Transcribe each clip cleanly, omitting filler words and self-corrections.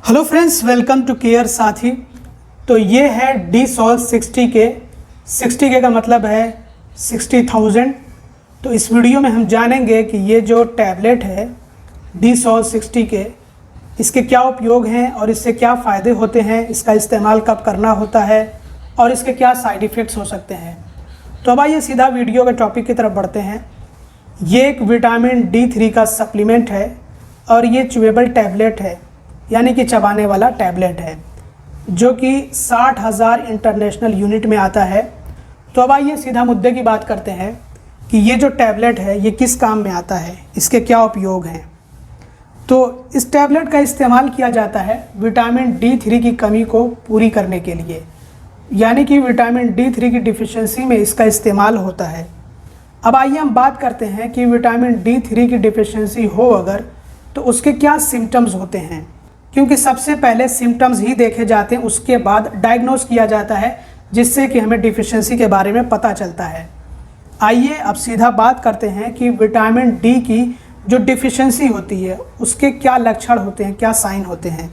Hello friends, welcome to Care Saathi. तो ये है D-Sol 60K। 60K का मतलब है 60,000। तो इस वीडियो में हम जानेंगे कि ये जो टैबलेट है D-Sol 60K, इसके क्या उपयोग हैं और इससे क्या फ़ायदे होते हैं, इसका इस्तेमाल कब करना होता है और इसके क्या साइड इफ़ेक्ट्स हो सकते हैं। तो अब आइए सीधा वीडियो के टॉपिक की तरफ बढ़ते हैं। ये एक विटामिन D3 का सप्लीमेंट है और ये च्यूएबल टैबलेट है, यानी कि चबाने वाला टैबलेट है, जो कि 60,000 इंटरनेशनल यूनिट में आता है। तो अब आइए सीधा मुद्दे की बात करते हैं कि ये जो टैबलेट है ये किस काम में आता है, इसके क्या उपयोग हैं। तो इस टैबलेट का इस्तेमाल किया जाता है विटामिन D3 की कमी को पूरी करने के लिए, यानी कि विटामिन D3 की डिफिशिएंसी में इसका इस्तेमाल होता है। अब आइए हम बात करते हैं कि विटामिन D3 की डिफिशिएंसी हो अगर, तो उसके क्या सिम्टम्स होते हैं, क्योंकि सबसे पहले सिम्टम्स ही देखे जाते हैं, उसके बाद डायग्नोस किया जाता है, जिससे कि हमें डिफिशिएंसी के बारे में पता चलता है। आइए अब सीधा बात करते हैं कि विटामिन डी की जो डिफिशिएंसी होती है उसके क्या लक्षण होते हैं, क्या साइन होते हैं।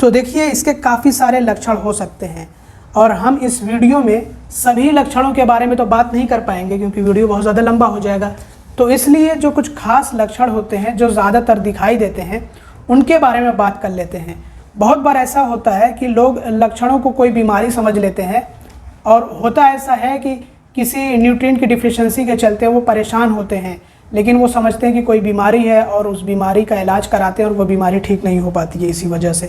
तो देखिए, इसके काफ़ी सारे लक्षण हो सकते हैं और हम इस वीडियो में सभी लक्षणों के बारे में तो बात नहीं कर पाएंगे, क्योंकि वीडियो बहुत ज़्यादा लंबा हो जाएगा। तो इसलिए जो कुछ खास लक्षण होते हैं जो ज़्यादातर दिखाई देते हैं उनके बारे में बात कर लेते हैं। बहुत बार ऐसा होता है कि लोग लक्षणों को कोई बीमारी समझ लेते हैं, और होता ऐसा है कि किसी न्यूट्रिएंट की डिफिशिएंसी के चलते वो परेशान होते हैं, लेकिन वो समझते हैं कि कोई बीमारी है और उस बीमारी का इलाज कराते हैं और वो बीमारी ठीक नहीं हो पाती है इसी वजह से।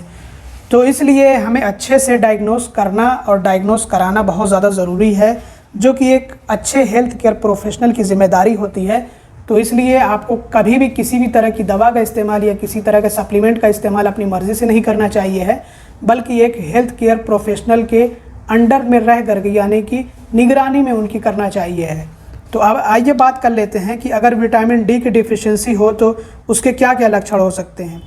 तो इसलिए हमें अच्छे से डायग्नोस करना और डायग्नोस कराना बहुत ज़्यादा ज़रूरी है, जो कि एक अच्छे हेल्थ केयर प्रोफेशनल की ज़िम्मेदारी होती है। तो इसलिए आपको कभी भी किसी भी तरह की दवा का इस्तेमाल या किसी तरह के सप्लीमेंट का इस्तेमाल अपनी मर्ज़ी से नहीं करना चाहिए है, बल्कि एक हेल्थ केयर प्रोफेशनल के अंडर में रह करके, यानी कि निगरानी में उनकी करना चाहिए है। तो अब आइए बात कर लेते हैं कि अगर विटामिन डी की डिफिशिएंसी हो तो उसके क्या क्या लक्षण हो सकते हैं।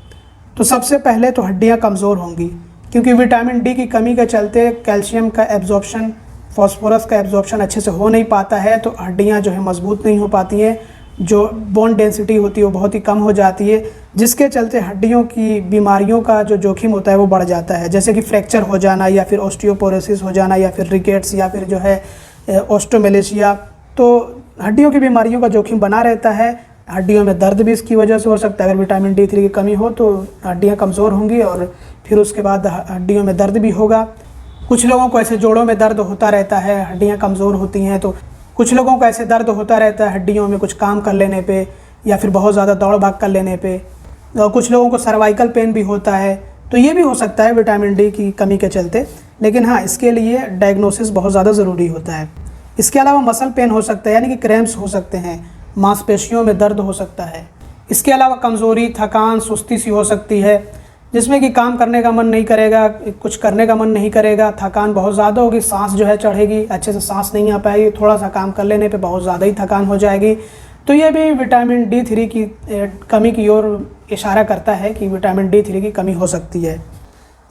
तो सबसे पहले तो हड्डियाँ कमज़ोर होंगी, क्योंकि विटामिन डी की कमी के चलते कैल्शियम का एब्जॉर्प्शन, फॉस्फोरस का एब्जॉर्प्शन अच्छे से हो नहीं पाता है, तो हड्डियाँ जो है मजबूत नहीं हो पाती हैं, जो बोन डेंसिटी होती है वो बहुत ही कम हो जाती है, जिसके चलते हड्डियों की बीमारियों का जो जोखिम होता है वो बढ़ जाता है, जैसे कि फ्रैक्चर हो जाना या फिर ऑस्टियोपोरोसिस हो जाना या फिर रिकेट्स या फिर जो है ऑस्टोमेलेशिया। तो हड्डियों की बीमारियों का जोखिम बना रहता है। हड्डियों में दर्द भी इसकी वजह से हो सकता है। अगर विटामिन D3 की कमी हो तो हड्डियाँ कमज़ोर होंगी और फिर उसके बाद हड्डियों में दर्द भी होगा। कुछ लोगों को ऐसे जोड़ों में दर्द होता रहता है, हड्डियाँ कमज़ोर होती हैं। तो कुछ लोगों को ऐसे दर्द होता रहता है हड्डियों में कुछ काम कर लेने पे या फिर बहुत ज़्यादा दौड़ भाग कर लेने पे, और कुछ लोगों को सर्वाइकल पेन भी होता है। तो ये भी हो सकता है विटामिन डी की कमी के चलते, लेकिन हाँ, इसके लिए डायग्नोसिस बहुत ज़्यादा ज़रूरी होता है। इसके अलावा मसल पेन हो सकता है, यानी कि क्रैम्प्स हो सकते हैं, मांसपेशियों में दर्द हो सकता है। इसके अलावा कमज़ोरी, थकान, सुस्ती सी हो सकती है, जिसमें कि काम करने का मन नहीं करेगा, कुछ करने का मन नहीं करेगा, थकान बहुत ज़्यादा होगी, सांस जो है चढ़ेगी, अच्छे से सांस नहीं आ पाएगी, थोड़ा सा काम कर लेने पे बहुत ज़्यादा ही थकान हो जाएगी। तो ये भी विटामिन D3 की कमी की ओर इशारा करता है कि विटामिन D3 की कमी हो सकती है।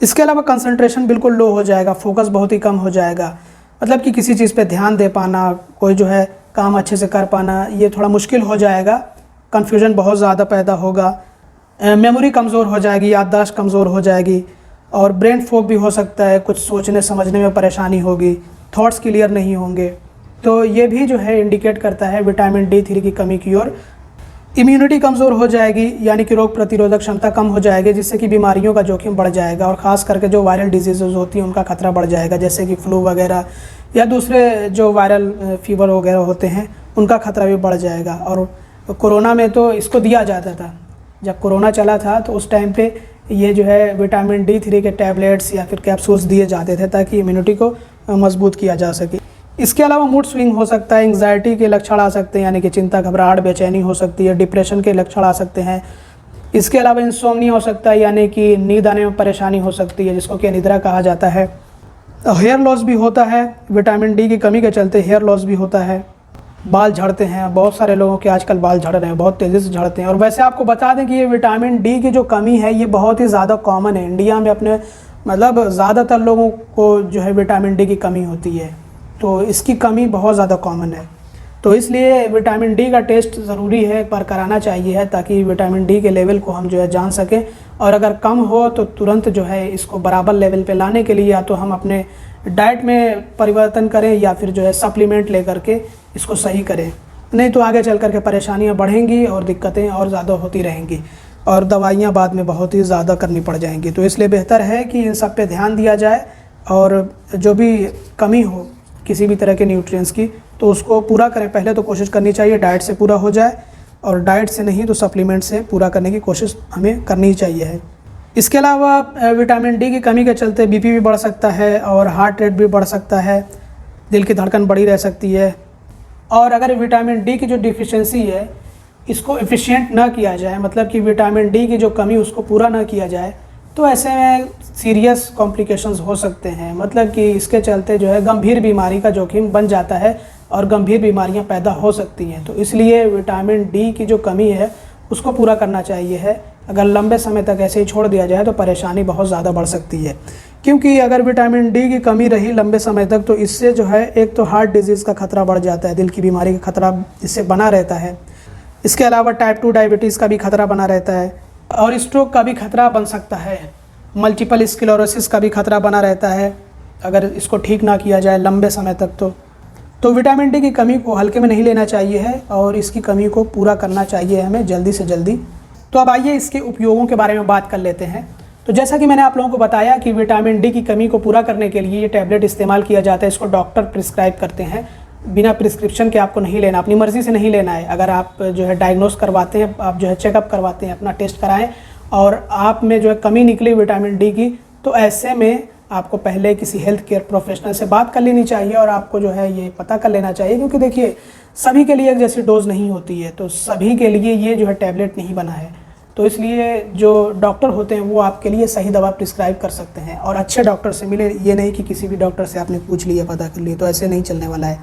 इसके अलावा कंसंट्रेशन बिल्कुल लो हो जाएगा, फोकस बहुत ही कम हो जाएगा, मतलब कि किसी चीज़ पर ध्यान दे पाना, कोई जो है काम अच्छे से कर पाना, ये थोड़ा मुश्किल हो जाएगा। कन्फ्यूजन बहुत ज़्यादा पैदा होगा, मेमोरी कमज़ोर हो जाएगी, याददाश्त कमज़ोर हो जाएगी, और ब्रेन फॉग भी हो सकता है, कुछ सोचने समझने में परेशानी होगी, थॉट्स क्लियर नहीं होंगे। तो ये भी जो है इंडिकेट करता है विटामिन D3 की कमी की ओर। इम्यूनिटी कमज़ोर हो जाएगी, यानी कि रोग प्रतिरोधक क्षमता कम हो जाएगी, जिससे कि बीमारियों का जोखिम बढ़ जाएगा, और ख़ास करके जो वायरल डिजीज़ होती हैं उनका खतरा बढ़ जाएगा, जैसे कि फ्लू वगैरह या दूसरे जो वायरल फीवर वगैरह होते हैं उनका खतरा भी बढ़ जाएगा। और कोरोना में तो इसको दिया जाता था, जब कोरोना चला था तो उस टाइम पे ये जो है विटामिन D3 के टैबलेट्स या फिर कैप्सूल्स दिए जाते थे ताकि इम्यूनिटी को मजबूत किया जा सके। इसके अलावा मूड स्विंग हो सकता है, एंग्जाइटी के लक्षण आ सकते हैं, यानी कि चिंता, घबराहट, बेचैनी हो सकती है, डिप्रेशन के लक्षण आ सकते हैं। इसके अलावा इंसोम्निया हो सकता है, यानी कि नींद आने में परेशानी हो सकती है, जिसको कि अनिद्रा कहा जाता है। हेयर लॉस भी होता है, विटामिन डी की कमी के चलते हेयर लॉस भी होता है। बाल झड़ते हैं, बहुत सारे लोगों के आजकल बाल झड़ रहे हैं, बहुत तेज़ी से झड़ते हैं। और वैसे आपको बता दें कि ये विटामिन डी की जो कमी है ये बहुत ही ज़्यादा कॉमन है इंडिया में। अपने मतलब ज़्यादातर लोगों को जो है विटामिन डी की कमी होती है, तो इसकी कमी बहुत ज़्यादा कॉमन है। तो इसलिए विटामिन डी का टेस्ट ज़रूरी है, पर कराना चाहिए है, ताकि विटामिन डी के लेवल को हम जो है जान सकें। और अगर कम हो तो तुरंत जो है इसको बराबर लेवल पे लाने के लिए या तो हम अपने डाइट में परिवर्तन करें या फिर जो है सप्लीमेंट ले करके इसको सही करें, नहीं तो आगे चल कर के परेशानियाँ बढ़ेंगी और दिक्कतें और ज़्यादा होती रहेंगी और दवाइयाँ बाद में बहुत ही ज़्यादा करनी पड़ जाएंगी। तो इसलिए बेहतर है कि इन सब पे ध्यान दिया जाए और जो भी कमी हो किसी भी तरह के न्यूट्रिएंट्स की तो उसको पूरा करें। पहले तो कोशिश करनी चाहिए डाइट से पूरा हो जाए, और डाइट से नहीं तो सप्लीमेंट से पूरा करने की कोशिश हमें करनी चाहिए है। इसके अलावा विटामिन डी की कमी के चलते बीपी भी बढ़ सकता है और हार्ट रेट भी बढ़ सकता है, दिल की धड़कन बढ़ी रह सकती है। और अगर विटामिन डी की जो डिफिशिएंसी है इसको एफिशिएंट ना किया जाए, मतलब कि विटामिन डी की जो कमी उसको पूरा ना किया जाए, तो ऐसे में सीरियस कॉम्प्लिकेशंस हो सकते हैं। मतलब कि इसके चलते जो है गंभीर बीमारी का जोखिम बन जाता है और गंभीर बीमारियां पैदा हो सकती हैं। तो इसलिए विटामिन डी की जो कमी है उसको पूरा करना चाहिए है। अगर लंबे समय तक ऐसे ही छोड़ दिया जाए तो परेशानी बहुत ज़्यादा बढ़ सकती है, क्योंकि अगर विटामिन डी की कमी रही लंबे समय तक तो इससे जो है एक तो हार्ट डिजीज़ का खतरा बढ़ जाता है, दिल की बीमारी का खतरा इससे बना रहता है। इसके अलावा टाइप 2 डायबिटीज़ का भी खतरा बना रहता है और स्ट्रोक का भी खतरा बन सकता है। मल्टीपल स्क्लेरोसिस का भी खतरा बना रहता है अगर इसको ठीक ना किया जाए लंबे समय तक। तो विटामिन डी की कमी को हल्के में नहीं लेना चाहिए है और इसकी कमी को पूरा करना चाहिए हमें जल्दी से जल्दी। तो अब आइए इसके उपयोगों के बारे में बात कर लेते हैं। तो जैसा कि मैंने आप लोगों को बताया कि विटामिन डी की कमी को पूरा करने के लिए ये टैबलेट इस्तेमाल किया जाता है। इसको डॉक्टर प्रिस्क्राइब करते हैं, बिना प्रिस्क्रिप्शन के आपको नहीं लेना, अपनी मर्ज़ी से नहीं लेना है। अगर आप जो है डायग्नोस करवाते हैं, आप जो है चेकअप करवाते हैं, अपना टेस्ट कराएं और आप में जो है कमी निकली विटामिन डी की, तो ऐसे में आपको पहले किसी हेल्थ केयर प्रोफेशनल से बात कर लेनी चाहिए और आपको जो है ये पता कर लेना चाहिए, क्योंकि देखिए सभी के लिए एक जैसी डोज नहीं होती है, तो सभी के लिए ये जो है टैबलेट नहीं बना है। तो इसलिए जो डॉक्टर होते हैं वो आपके लिए सही दवा प्रिस्क्राइब कर सकते हैं और अच्छे डॉक्टर से मिले, ये नहीं कि किसी भी डॉक्टर से आपने पूछ लिया, पता कर लिया, तो ऐसे नहीं चलने वाला है।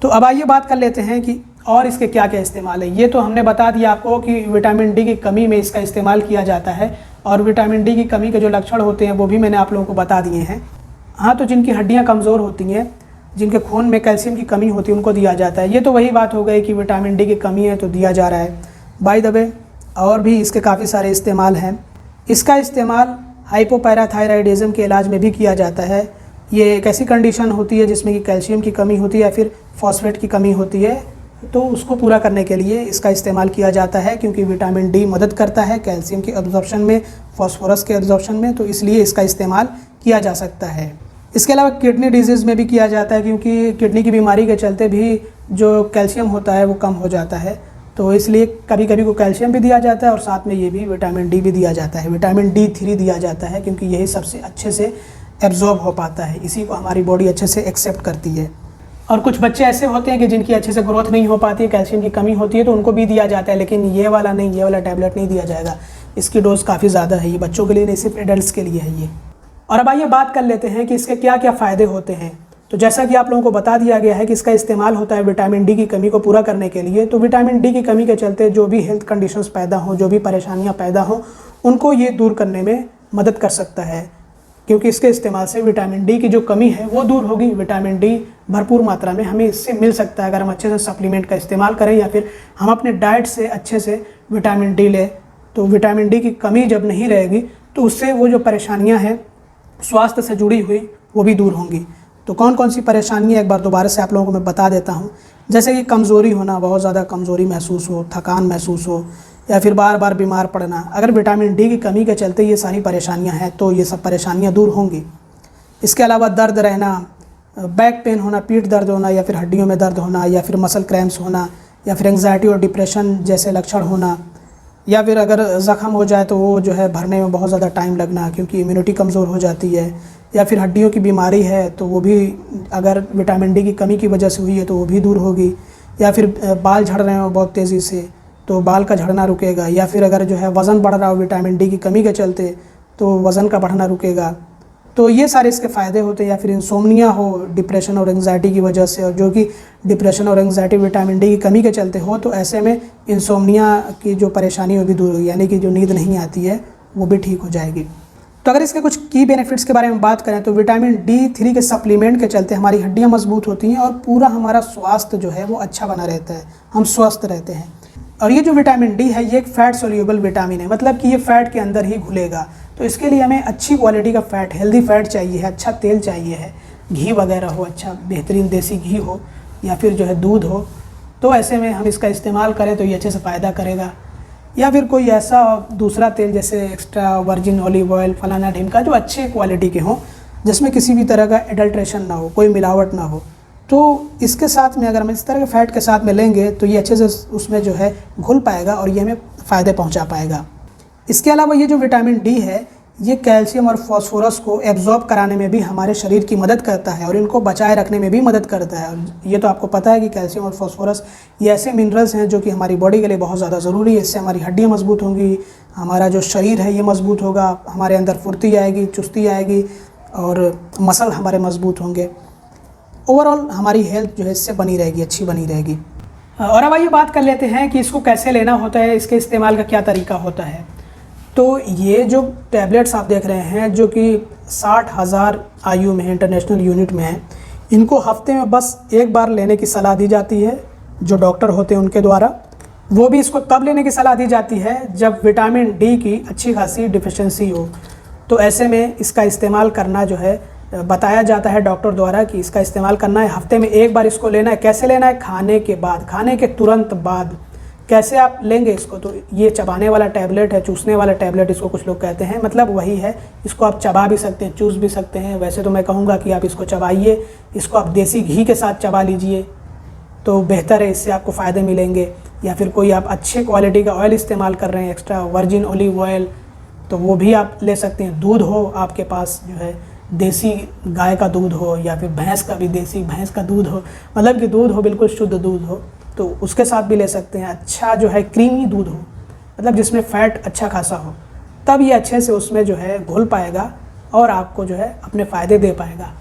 तो अब आइए बात कर लेते हैं कि और इसके क्या क्या इस्तेमाल है। ये तो हमने बता दिया आपको कि विटामिन डी की कमी में इसका इस्तेमाल किया जाता है और विटामिन डी की कमी के जो लक्षण होते हैं वो भी मैंने आप लोगों को बता दिए हैं। हाँ, तो जिनकी हड्डियाँ कमज़ोर होती हैं, जिनके खून में कैल्शियम की कमी होती है, उनको दिया जाता है। ये तो वही बात हो गई कि विटामिन डी की कमी है तो दिया जा रहा है। बाय द वे और भी इसके काफ़ी सारे इस्तेमाल हैं। इसका इस्तेमाल हाइपोपैराथायराइडिज्म के इलाज में भी किया जाता है। ये एक ऐसी कंडीशन होती है जिसमें कि कैल्शियम की कमी होती है या फिर फॉस्फेट की कमी होती है, तो उसको पूरा करने के लिए इसका इस्तेमाल किया जाता है, क्योंकि विटामिन डी मदद करता है कैल्शियम के एब्जॉर्प्शन में, फास्फोरस के एब्जॉर्प्शन में, तो इसलिए इसका इस्तेमाल किया जा सकता है। इसके अलावा किडनी डिजीज़ में भी किया जाता है, क्योंकि किडनी की बीमारी के चलते भी जो कैल्शियम होता है वो कम हो जाता है, तो इसलिए कभी कभी को कैल्शियम भी दिया जाता है और साथ में ये भी विटामिन डी भी दिया जाता है। विटामिन D3 दिया जाता है क्योंकि यही सबसे अच्छे से एब्जॉर्ब हो पाता है, इसी को हमारी बॉडी अच्छे से एक्सेप्ट करती है। और कुछ बच्चे ऐसे होते हैं कि जिनकी अच्छे से ग्रोथ नहीं हो पाती है, कैल्शियम की कमी होती है, तो उनको भी दिया जाता है, लेकिन ये वाला नहीं, ये वाला टैबलेट नहीं दिया जाएगा। इसकी डोज काफ़ी ज़्यादा है, ये बच्चों के लिए नहीं, सिर्फ एडल्ट्स के लिए है ये। और अब आइए बात कर लेते हैं कि इसके क्या क्या फ़ायदे होते हैं। तो जैसा कि आप लोगों को बता दिया गया है कि इसका इस्तेमाल होता है विटामिन डी की कमी को पूरा करने के लिए। तो विटामिन डी की कमी के चलते जो भी हेल्थ कंडीशंस पैदा हों, जो भी परेशानियां पैदा हों, उनको ये दूर करने में मदद कर सकता है, क्योंकि इसके इस्तेमाल से विटामिन डी की जो कमी है वो दूर होगी। विटामिन डी भरपूर मात्रा में हमें इससे मिल सकता है अगर हम अच्छे से सप्लीमेंट का इस्तेमाल करें या फिर हम अपने डाइट से अच्छे से विटामिन डी लें। तो विटामिन डी की कमी जब नहीं रहेगी तो उससे वो जो परेशानियाँ हैं स्वास्थ्य से जुड़ी हुई वो भी दूर होंगी। तो कौन कौन सी परेशानियाँ एक बार दोबारा से आप लोगों को मैं बता देता हूँ। जैसे कि कमज़ोरी होना, बहुत ज़्यादा कमज़ोरी महसूस हो, थकान महसूस हो या फिर बार बार बीमार पड़ना, अगर विटामिन डी की कमी के चलते ये सारी परेशानियाँ हैं तो ये सब परेशानियाँ दूर होंगी। इसके अलावा दर्द रहना, बैक पेन होना, पीठ दर्द होना या फिर हड्डियों में दर्द होना या फिर मसल क्रैम्प्स होना या फिर एंग्जाइटी और डिप्रेशन जैसे लक्षण होना, या फिर अगर ज़ख़म हो जाए तो वो जो है भरने में बहुत ज़्यादा टाइम लगना क्योंकि इम्यूनिटी कमज़ोर हो जाती है, या फिर हड्डियों की बीमारी है तो वो भी अगर विटामिन डी की कमी की वजह से हुई है तो वो भी दूर होगी, या फिर बाल झड़ रहे हो बहुत तेज़ी से तो बाल का झड़ना रुकेगा, या फिर अगर जो है वज़न बढ़ रहा हो विटामिन डी की कमी के चलते तो वज़न का बढ़ना रुकेगा। तो ये सारे इसके फ़ायदे होते हैं। या फिर इंसोम्निया हो डिप्रेशन और एंग्जाइटी की वजह से, और जो कि डिप्रेशन और एंग्जाइटी विटामिन डी की कमी के चलते हो, तो ऐसे में इंसोम्निया की जो परेशानी वो भी दूर होगी, यानी कि जो नींद नहीं आती है वो भी ठीक हो जाएगी। तो अगर इसके कुछ की बेनिफिट्स के बारे में बात करें तो विटामिन D3 के सप्लीमेंट के चलते हमारी हड्डियां मजबूत होती हैं और पूरा हमारा स्वास्थ्य जो है वो अच्छा बना रहता है, हम स्वस्थ रहते हैं। और ये जो विटामिन D है ये एक फ़ैट सोल्यूबल विटामिन है, मतलब कि ये फ़ैट के अंदर ही घुलेगा। तो इसके लिए हमें अच्छी क्वालिटी का फ़ैट, हेल्दी फ़ैट चाहिए है, अच्छा तेल चाहिए है, घी वगैरह हो, अच्छा बेहतरीन देसी घी हो या फिर जो है दूध हो। तो ऐसे में हम इसका इस्तेमाल करें तो ये अच्छे से फ़ायदा करेगा। या फिर कोई ऐसा दूसरा तेल जैसे एक्स्ट्रा वर्जिन ऑलिव ऑयल फलाना ढिमका जो अच्छे क्वालिटी के हों, जिसमें किसी भी तरह का एडल्ट्रेशन ना हो, कोई मिलावट ना हो। तो इसके साथ में अगर हम इस तरह के फ़ैट के साथ में लेंगे तो ये अच्छे से उसमें जो है घुल पाएगा और ये हमें फ़ायदे पहुंचा पाएगा। इसके अलावा ये जो विटामिन D है ये कैल्शियम और फॉस्फोरस को एब्जॉर्ब कराने में भी हमारे शरीर की मदद करता है और इनको बचाए रखने में भी मदद करता है। और ये तो आपको पता है कि कैल्शियम और फॉस्फोरस ये ऐसे मिनरल्स हैं जो कि हमारी बॉडी के लिए बहुत ज़्यादा ज़रूरी है। इससे हमारी हड्डियाँ मजबूत होंगी, हमारा जो शरीर है ये मजबूत होगा, हमारे अंदर फुर्ती आएगी, चुस्ती आएगी और मसल हमारे मजबूत होंगे। ओवरऑल हमारी हेल्थ जो है इससे बनी रहेगी, अच्छी बनी रहेगी। और अब आइए बात कर लेते हैं कि इसको कैसे लेना होता है, इसके इस्तेमाल का क्या तरीका होता है। तो ये जो टैबलेट्स आप देख रहे हैं जो कि 60,000 IU में इंटरनेशनल यूनिट में है, इनको हफ्ते में बस एक बार लेने की सलाह दी जाती है जो डॉक्टर होते हैं उनके द्वारा। वो भी इसको तब लेने की सलाह दी जाती है जब विटामिन D की अच्छी खासी डिफिशिएंसी हो। तो ऐसे में इसका इस्तेमाल करना जो है बताया जाता है डॉक्टर द्वारा कि इसका इस्तेमाल करना है, हफ्ते में एक बार इसको लेना है। कैसे लेना है? खाने के बाद, खाने के तुरंत बाद। कैसे आप लेंगे इसको? तो ये चबाने वाला टैबलेट है, चूसने वाला टैबलेट इसको कुछ लोग कहते हैं, मतलब वही है। इसको आप चबा भी सकते हैं, चूस भी सकते हैं। वैसे तो मैं कहूँगा कि आप इसको चबाइए, इसको आप देसी घी के साथ चबा लीजिए तो बेहतर है, इससे आपको फ़ायदे मिलेंगे। या फिर कोई आप अच्छे क्वालिटी का ऑयल इस्तेमाल कर रहे हैं, एक्स्ट्रा वर्जिन ऑलिव ऑयल, तो वो भी आप ले सकते हैं। दूध हो आपके पास जो है देसी गाय का दूध हो या फिर भैंस का भी देसी भैंस का दूध हो, मतलब कि दूध हो बिल्कुल शुद्ध दूध हो, तो उसके साथ भी ले सकते हैं। अच्छा जो है क्रीमी दूध हो, मतलब जिसमें फ़ैट अच्छा खासा हो, तब ये अच्छे से उसमें जो है घुल पाएगा और आपको जो है अपने फ़ायदे दे पाएगा।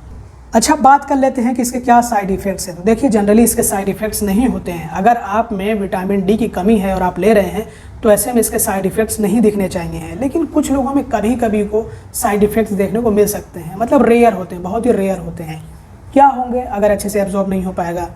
अच्छा, बात कर लेते हैं कि इसके क्या साइड इफ़ेक्ट्स हैं। तो देखिए जनरली इसके साइड इफ़ेक्ट्स नहीं होते हैं। अगर आप में विटामिन D की कमी है और आप ले रहे हैं तो ऐसे में इसके साइड इफ़ेक्ट्स नहीं दिखने चाहिए हैं। लेकिन कुछ लोगों में कभी कभी को साइड इफ़ेक्ट्स देखने को मिल सकते हैं, मतलब रेयर होते हैं, बहुत ही रेयर होते हैं। क्या होंगे? अगर अच्छे से एब्जॉर्ब नहीं हो पाएगा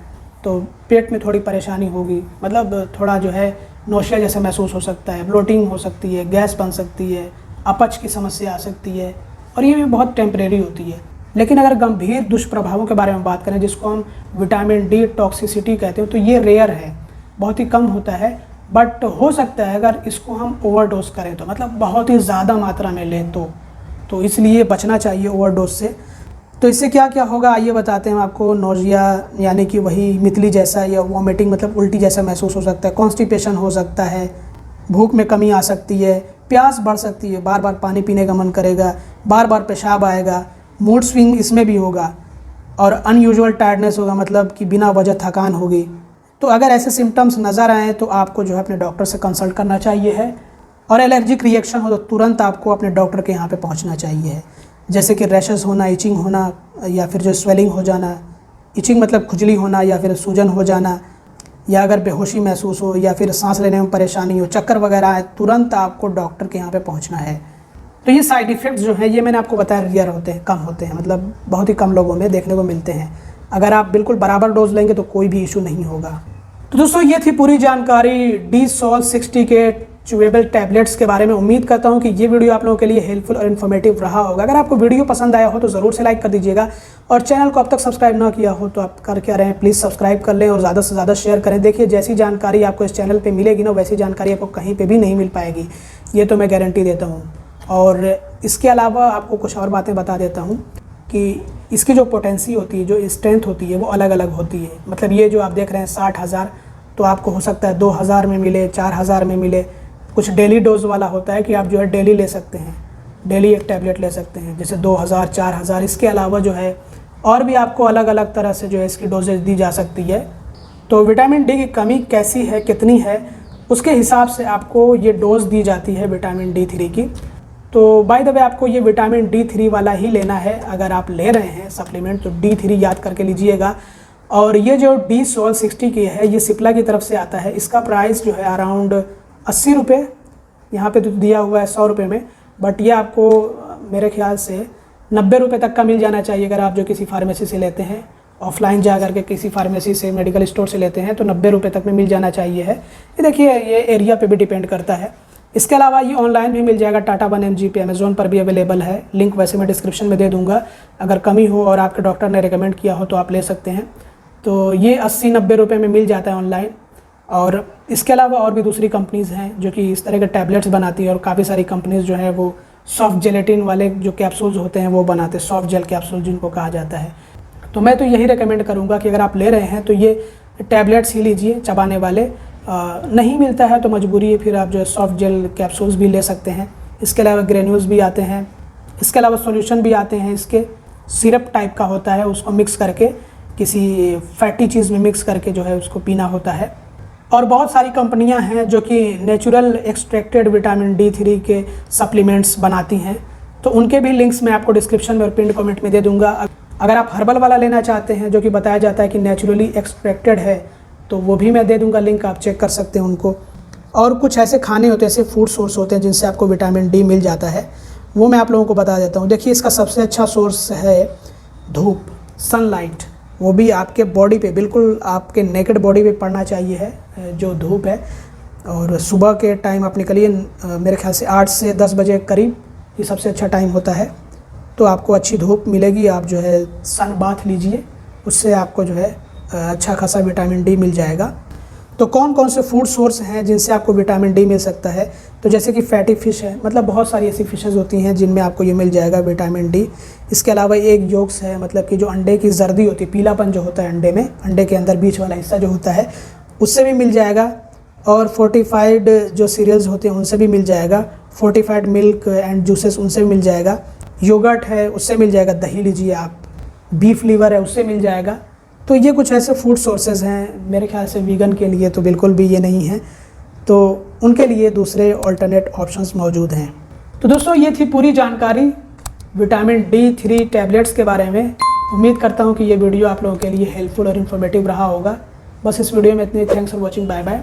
तो पेट में थोड़ी परेशानी होगी, मतलब थोड़ा जो है नौशिया जैसा महसूस हो सकता है, ब्लोटिंग हो सकती है, गैस बन सकती है, अपच की समस्या आ सकती है, और ये भी बहुत टेम्परेरी होती है। लेकिन अगर गंभीर दुष्प्रभावों के बारे में बात करें, जिसको हम विटामिन D टॉक्सिसिटी कहते हैं, तो ये रेयर है, बहुत ही कम होता है। बट हो सकता है अगर इसको हम ओवरडोज करें तो, मतलब बहुत ही ज़्यादा मात्रा में लें तो इसलिए बचना चाहिए ओवरडोज से। तो इससे क्या क्या होगा आइए बताते हैं आपको। नोजिया यानी कि वही मितली जैसा, या वॉमिटिंग मतलब उल्टी जैसा महसूस हो सकता है, कॉन्स्टिपेशन हो सकता है, भूख में कमी आ सकती है, प्यास बढ़ सकती है, बार बार पानी पीने का मन करेगा, बार बार पेशाब आएगा, मूड स्विंग इसमें भी होगा, और अनयूजुअल टायर्डनेस होगा, मतलब कि बिना वजह थकान होगी। तो अगर ऐसे सिम्टम्स नज़र आएँ तो आपको जो है अपने डॉक्टर से कंसल्ट करना चाहिए है। और एलर्जिक रिएक्शन हो तो तुरंत आपको अपने डॉक्टर के यहाँ पे पहुँचना चाहिए है, जैसे कि रैशेस होना, इचिंग होना, या फिर जो स्वेलिंग हो जाना। इचिंग मतलब खुजली होना या फिर सूजन हो जाना, या अगर बेहोशी महसूस हो या फिर सांस लेने में परेशानी हो, चक्कर वगैरह आए, तुरंत आपको डॉक्टर के यहाँ पे पहुँचना है। तो ये साइड इफ़ेक्ट्स जो हैं ये मैंने आपको बताया रेयर होते हैं, कम होते हैं, मतलब बहुत ही कम लोगों में देखने को मिलते हैं। अगर आप बिल्कुल बराबर डोज लेंगे तो कोई भी इशू नहीं होगा। तो दोस्तों ये थी पूरी जानकारी D-Sol 60 के च्यूएबल टैबलेट्स के बारे में। उम्मीद करता हूँ कि ये वीडियो आप लोगों के लिए हेल्पफुल और इन्फॉर्मेटिव रहा होगा। अगर आपको वीडियो पसंद आया हो तो ज़रूर से लाइक कर दीजिएगा, और चैनल को अब तक सब्सक्राइब ना किया हो तो आप कर क्या रहे हैं, प्लीज़ सब्सक्राइब कर लें और ज़्यादा से ज़्यादा शेयर करें। देखिए जैसी जानकारी आपको इस चैनल पर मिलेगी ना, वैसी जानकारी आपको कहीं पर भी नहीं मिल पाएगी, ये तो मैं गारंटी देता हूँ। और इसके अलावा आपको कुछ और बातें बता देता हूँ कि इसकी जो पोटेंसी होती है, जो स्ट्रेंथ होती है, वो अलग अलग होती है। मतलब ये जो आप देख रहे हैं 60,000, तो आपको हो सकता है 2,000 में मिले, 4,000 में मिले। कुछ डेली डोज वाला होता है कि आप जो है डेली ले सकते हैं, डेली एक टैबलेट ले सकते हैं, जैसे 2,000, 4,000। इसके अलावा जो है और भी आपको अलग अलग तरह से जो है इसकी डोजेज दी जा सकती है। तो विटामिन D की कमी कैसी है, कितनी है, उसके हिसाब से आपको ये डोज दी जाती है विटामिन D3 की। तो बाय द वे आपको ये विटामिन D3 वाला ही लेना है। अगर आप ले रहे हैं सप्लीमेंट तो D3 याद करके लीजिएगा। और ये जो D-Sol 60 की है, ये सिप्ला की तरफ से आता है। इसका प्राइस जो है अराउंड 80 रुपये, यहाँ पे तो दिया हुआ है 100 रुपये में, बट ये आपको मेरे ख्याल से 90 रुपये तक का मिल जाना चाहिए। अगर आप जो किसी फार्मेसी से लेते हैं, ऑफलाइन जा करके किसी फार्मेसी से, मेडिकल स्टोर से लेते हैं, तो 90 रुपये तक में मिल जाना चाहिए है। ये देखिए, ये एरिया पे भी डिपेंड करता है। इसके अलावा ये ऑनलाइन भी मिल जाएगा, टाटा 1mg पे अमेज़ॉन पर भी अवेलेबल है। लिंक वैसे मैं डिस्क्रिप्शन में दे दूँगा। अगर कमी हो और आपके डॉक्टर ने रिकमेंड किया हो तो आप ले सकते हैं। तो ये 80-90 रुपये में मिल जाता है ऑनलाइन। और इसके अलावा और भी दूसरी कंपनीज़ हैं जो कि इस तरह के टैबलेट्स बनाती है, और काफ़ी सारी कंपनीज़ जो है वो सॉफ्ट जेलेटिन वाले जो कैप्सूल्स होते हैं वो बनाते हैं, सॉफ्ट जेल कैप्सूल जिनको कहा जाता है। तो मैं तो यही रेकमेंड करूँगा कि अगर आप ले रहे हैं तो ये टैबलेट्स ही लीजिए, चबाने वाले। नहीं मिलता है तो मजबूरी है, फिर आप जो है सॉफ्ट जेल कैप्सूल्स भी ले सकते हैं। इसके अलावा ग्रेन्यूल्स भी आते हैं, इसके अलावा सॉल्यूशन भी आते हैं। इसके सिरप टाइप का होता है, उसको मिक्स करके किसी फैटी चीज़ में मिक्स करके जो है उसको पीना होता है। और बहुत सारी कंपनियां हैं जो कि नेचुरल एक्सट्रैक्टेड विटामिन D3 के सप्लीमेंट्स बनाती हैं, तो उनके भी लिंक्स मैं आपको डिस्क्रिप्शन में और पिन कमेंट में दे दूंगा। अगर आप हर्बल वाला लेना चाहते हैं जो कि बताया जाता है कि नेचुरली एक्सट्रैक्टेड है, तो वो भी मैं दे दूंगा लिंक, आप चेक कर सकते हैं उनको। और कुछ ऐसे खाने होते हैं, ऐसे फूड सोर्स होते हैं जिनसे आपको विटामिन D मिल जाता है, वो मैं आप लोगों को बता देता हूँ। देखिए, इसका सबसे अच्छा सोर्स है धूप, सनलाइट। वो भी आपके बॉडी पे, बिल्कुल आपके नेकेड बॉडी पे पड़ना चाहिए है जो धूप है। और सुबह के टाइम आप निकलिए, मेरे ख्याल से 8 से 10 बजे करीब ये सबसे अच्छा टाइम होता है। तो आपको अच्छी धूप मिलेगी, आप जो है सन बाथ लीजिए, उससे आपको जो है अच्छा खासा विटामिन D मिल जाएगा। तो कौन कौन से फूड सोर्स हैं जिनसे आपको विटामिन D मिल सकता है? तो जैसे कि फैटी फ़िश है, मतलब बहुत सारी ऐसी फ़िशेज़ होती हैं जिनमें आपको ये मिल जाएगा विटामिन D। इसके अलावा एग योक्स है, मतलब कि जो अंडे की जर्दी होती है, पीलापन जो होता है अंडे में, अंडे के अंदर बीच वाला हिस्सा जो होता है, उससे भी मिल जाएगा। और फोर्टिफाइड जो सीरियल्स होते हैं उनसे भी मिल जाएगा। फोर्टिफाइड मिल्क एंड जूसेस, उनसे भी मिल जाएगा। योगर्ट है, उससे मिल जाएगा, दही लीजिए आप। बीफ लीवर है, उससे मिल जाएगा। तो ये कुछ ऐसे फूड सोर्सेज हैं, मेरे ख्याल से वीगन के लिए तो बिल्कुल भी ये नहीं है, तो उनके लिए दूसरे ऑल्टरनेट ऑप्शंस मौजूद हैं। तो दोस्तों, ये थी पूरी जानकारी विटामिन D3 टैबलेट्स के बारे में। उम्मीद करता हूँ कि ये वीडियो आप लोगों के लिए हेल्पफुल और इन्फॉर्मेटिव रहा होगा। बस इस वीडियो में इतनी। Thanks for watching, bye bye.